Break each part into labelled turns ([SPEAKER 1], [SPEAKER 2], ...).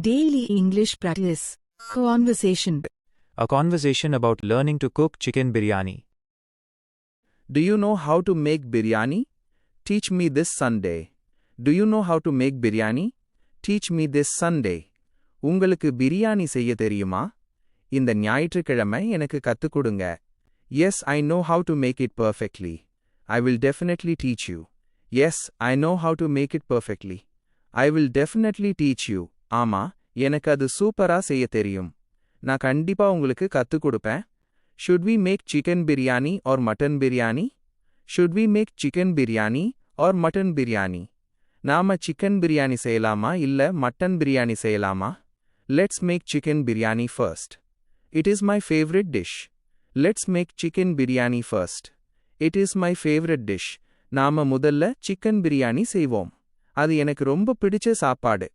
[SPEAKER 1] Daily English practice. Conversation.
[SPEAKER 2] A conversation about learning to cook chicken biryani.
[SPEAKER 3] Do you know how to make biryani? Teach me this Sunday. Do you know how to make biryani? Teach me this Sunday. உங்களுக்கு பிரியாணி செய்ய தெரியுமா? இந்த ஞாயிற்றுக்கிழமை எனக்கு கத்துக் கொடுங்க. Yes, I know how to make it perfectly. I will definitely teach you. Yes, I know how to make it perfectly. I will definitely teach you. ஆமா, எனக்கு அது சூப்பரா செய்ய தெரியும். நான் கண்டிப்பா உங்களுக்கு கத்துக் கொடுப்பேன். Should we make chicken biryani or mutton biryani? Should we make chicken biryani or mutton biryani? நாம chicken biryani செய்யலாமா இல்ல mutton biryani செய்யலாமா? Let's make chicken biryani first. It is my favorite dish. Let's make chicken biryani first. It is my favorite dish. நாம முதல்ல chicken biryani செய்வோம். அது எனக்கு ரொம்ப பிடிச்ச சாப்பாடு.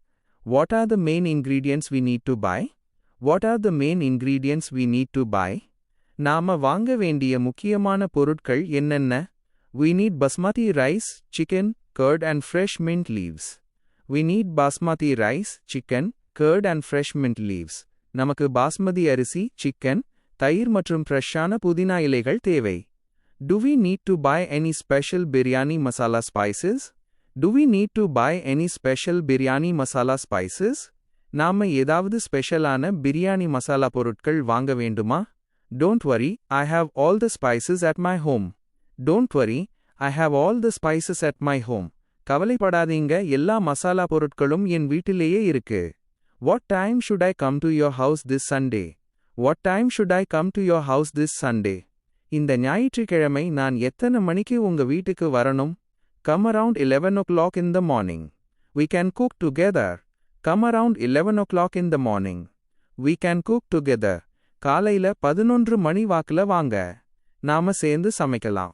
[SPEAKER 3] What are the main ingredients we need to buy? What are the main ingredients we need to buy? நாம வாங்க வேண்டிய முக்கியமான பொருட்கள் என்னென்ன? We need basmati rice, chicken, curd and fresh mint leaves. We need basmati rice, chicken, curd and fresh mint leaves. நமக்கு பாஸ்மதி அரிசி, chicken, தயிர் மற்றும் ஃப்ரெஷ்ஷான புதினா இலைகள் தேவை. Do we need to buy any special biryani masala spices? Do we need to buy any special biryani masala spices? நாம ஏதாவது ஸ்பெஷலான பிரியாணி மசாலா பொருட்கள் வாங்க வேண்டுமா? Don't worry, I have all the spices at my home. Don't worry, I have all the spices at my home. கவலைப்படாதீங்க, எல்லா மசாலா பொருட்களும் என் வீட்டிலேயே இருக்கு. What time should I come to your house this Sunday? What time should I come to your house this Sunday? இந்த ஞாயிற்றுக்கிழமை நான் எத்தனை மணிக்கு உங்க வீட்டுக்கு வரணும்? Come around 11 o'clock in the morning. We can cook together. Come around 11 o'clock in the morning. We can cook together. காலையில 11 மணி வாக்குல வாங்க. நாம சேர்ந்து சமைக்கலாம்.